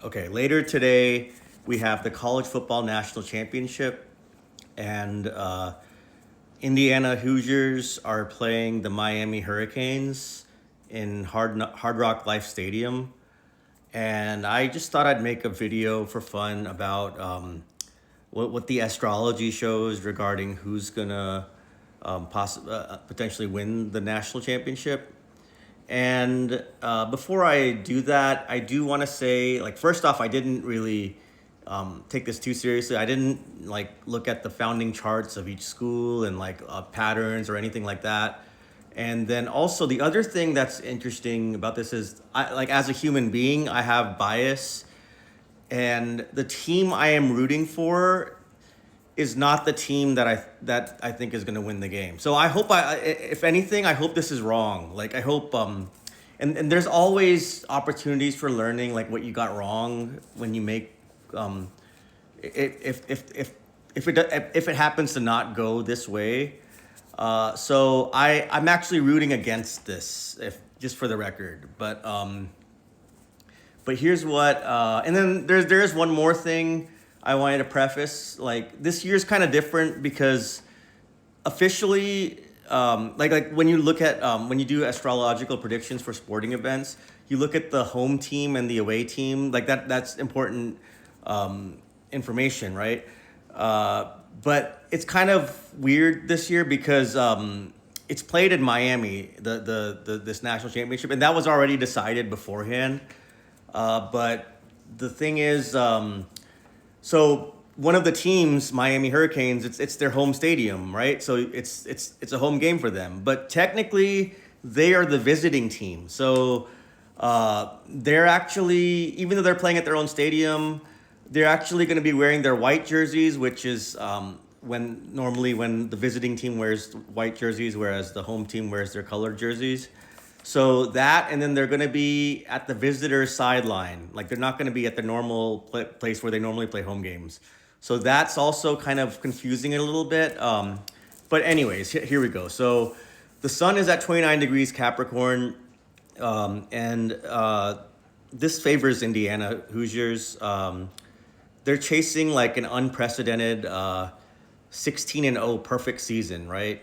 Okay, later today we have the college football national championship, and Indiana Hoosiers are playing the Miami Hurricanes in Hard Rock Life Stadium. And I just thought I'd make a video for fun about what the astrology shows regarding who's gonna potentially win the national championship. And before I do that, I do want to say, like, first off, I didn't really take this too seriously. I didn't like look at the founding charts of each school and like patterns or anything like that. And then also the other thing that's interesting about this is, like, as a human being, I have bias, and the team I am rooting for is not the team that I think is going to win the game. So I hope if anything, I hope this is wrong. Like, I hope and there's always opportunities for learning, like what you got wrong when you make if it happens to not go this way. So I'm actually rooting against this, if just for the record. But here's what, and then there's one more thing I wanted to preface. Like, this year's kind of different because officially, like when you look at when you do astrological predictions for sporting events, you look at the home team and the away team. Like that's important information, right? But it's kind of weird this year because it's played in Miami, the this national championship, and that was already decided beforehand. But the thing is, so one of the teams, Miami Hurricanes, it's their home stadium, right? So it's a home game for them. But technically, they are the visiting team. So they're actually, even though they're playing at their own stadium, they're actually going to be wearing their white jerseys, which is when the visiting team wears white jerseys, whereas the home team wears their colored jerseys. So that, and then they're going to be at the visitor sideline. Like, they're not going to be at the normal place where they normally play home games. So that's also kind of confusing it a little bit. But anyways, here we go. So the sun is at 29 degrees Capricorn, and this favors Indiana Hoosiers. They're chasing like an unprecedented 16-0 perfect season, right?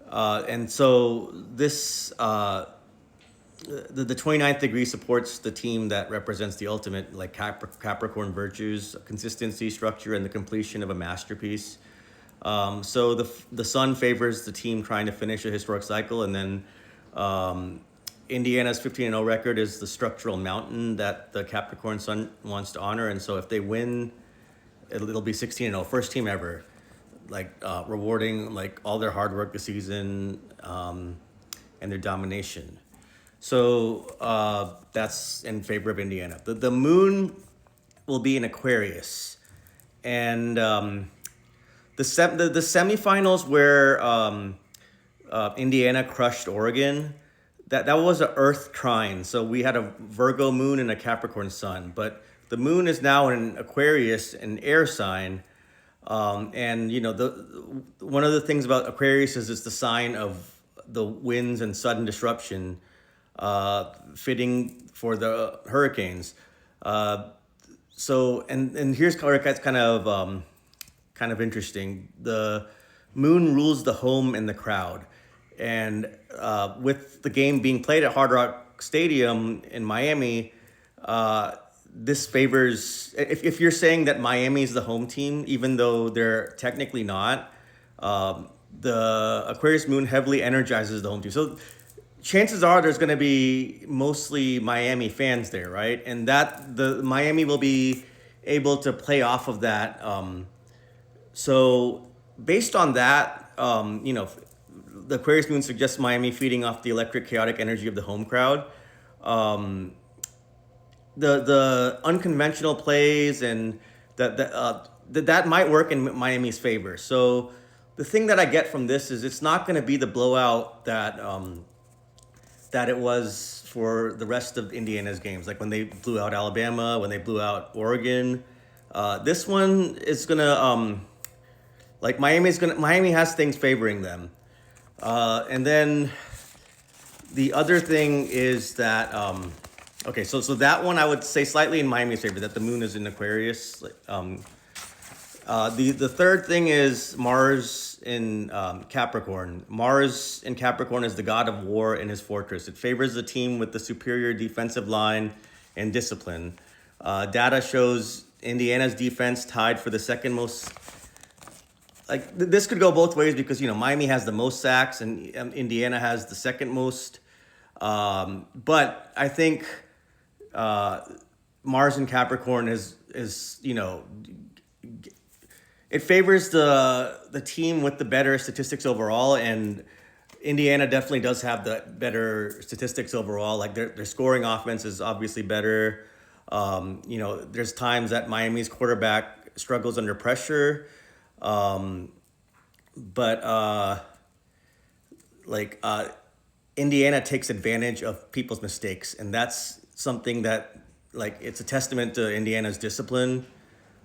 And so this the 29th degree supports the team that represents the ultimate, like, Capricorn virtues: consistency, structure, and the completion of a masterpiece. So the sun favors the team trying to finish a historic cycle, and then Indiana's 15-0 record is the structural mountain that the Capricorn sun wants to honor. And so if they win, it'll be 16-0, first team ever, like rewarding like all their hard work this season and their domination. So that's in favor of Indiana. The moon will be in Aquarius, and the semifinals where Indiana crushed Oregon, that was an Earth trine. So we had a Virgo moon and a Capricorn sun, but the moon is now in Aquarius, an air sign. And one of the things about Aquarius is it's the sign of the winds and sudden disruption, fitting for the hurricanes. So here's that's kind of interesting. The moon rules the home and the crowd, and with the game being played at Hard Rock Stadium in Miami, this favors, if you're saying that Miami is the home team, even though they're technically not, the Aquarius moon heavily energizes the home team. So chances are there's going to be mostly Miami fans there, right? And that the Miami will be able to play off of that. So based on that, the Aquarius moon suggests Miami feeding off the electric, chaotic energy of the home crowd. The unconventional plays and that might work in Miami's favor. So the thing that I get from this is it's not going to be the blowout that it was for the rest of Indiana's games, like when they blew out Alabama, when they blew out Oregon. This one is gonna Miami has things favoring them, and then the other thing is that Okay, so that one I would say slightly in Miami's favor, that the moon is in Aquarius. The third thing is Mars in Capricorn. Mars in Capricorn is the god of war in his fortress. It favors the team with the superior defensive line and discipline. Data shows Indiana's defense tied for the second most. This could go both ways because Miami has the most sacks and Indiana has the second most. But I think Mars in Capricorn is it favors the team with the better statistics overall, and Indiana definitely does have the better statistics overall. Like their scoring offense is obviously better. There's times that Miami's quarterback struggles under pressure, but Indiana takes advantage of people's mistakes, and that's something that it's a testament to Indiana's discipline.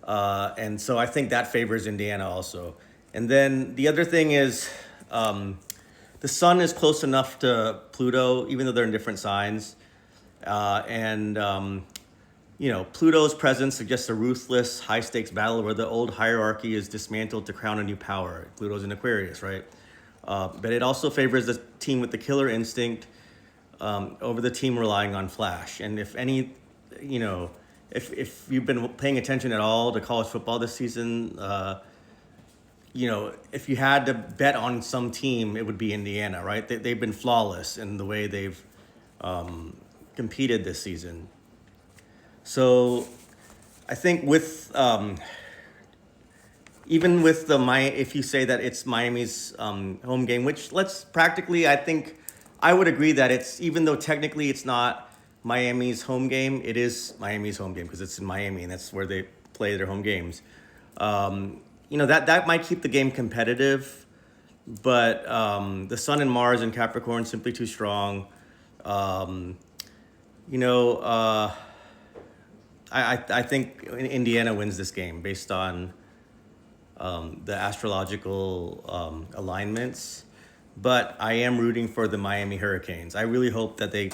And so I think that favors Indiana also. And then the other thing is the sun is close enough to Pluto, even though they're in different signs. Pluto's presence suggests a ruthless, high-stakes battle where the old hierarchy is dismantled to crown a new power. Pluto's in Aquarius, right? But it also favors the team with the killer instinct over the team relying on flash. And if you've been paying attention at all to college football this season, if you had to bet on some team, it would be Indiana, right? They've been flawless in the way they've competed this season. So I think with even with if you say that it's Miami's home game, which I think I would agree that even though technically it's not Miami's home game, it is Miami's home game because it's in Miami and that's where they play their home games. That might keep the game competitive, but the Sun and Mars and Capricorn simply too strong. I think Indiana wins this game based on the astrological alignments, but I am rooting for the Miami Hurricanes. I really hope that they.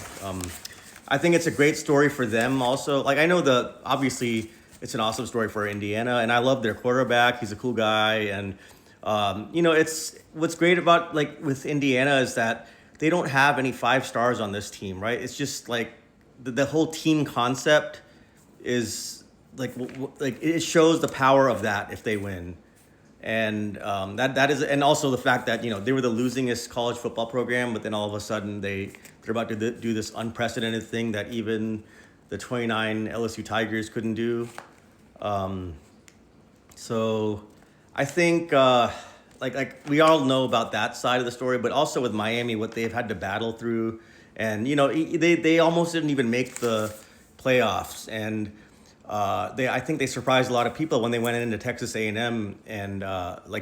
I think it's a great story for them also. I know obviously it's an awesome story for Indiana, and I love their quarterback. He's a cool guy, and it's what's great about with Indiana is that they don't have any 5 stars on this team, right? It's just the whole team concept is it shows the power of that if they win. And that is, and also the fact that they were the losingest college football program, but then all of a sudden they're about to do this unprecedented thing that even the 29 LSU Tigers couldn't do. So I think we all know about that side of the story, but also with Miami, what they've had to battle through, and they almost didn't even make the playoffs, and I think they surprised a lot of people when they went into Texas A&M and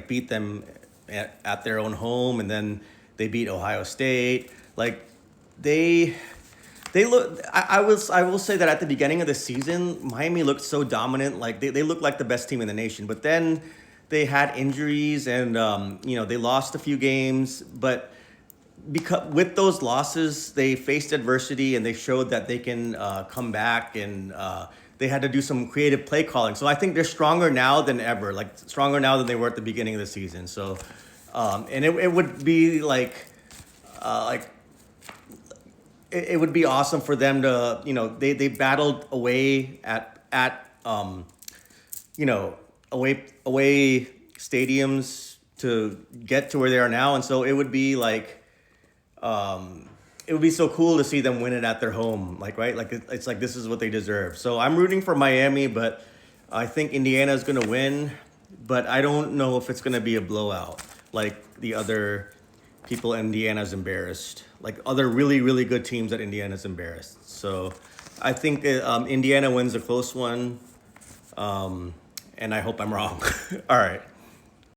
beat them at their own home, and then they beat Ohio State. They look. I will say that at the beginning of the season, Miami looked so dominant. They looked like the best team in the nation. But then they had injuries and they lost a few games. But because with those losses, they faced adversity and they showed that they can come back, and they had to do some creative play calling. So I think they're stronger now than ever. Stronger now than they were at the beginning of the season. So and it would be it would be awesome for them to, they battled away at away stadiums to get to where they are now. And so it would be it would be so cool to see them win it at their home. It's this is what they deserve. So I'm rooting for Miami, but I think Indiana is going to win, but I don't know if it's going to be a blowout like the other people Indiana's embarrassed, like other really, really good teams that Indiana's embarrassed. So I think Indiana wins a close one, and I hope I'm wrong. All right.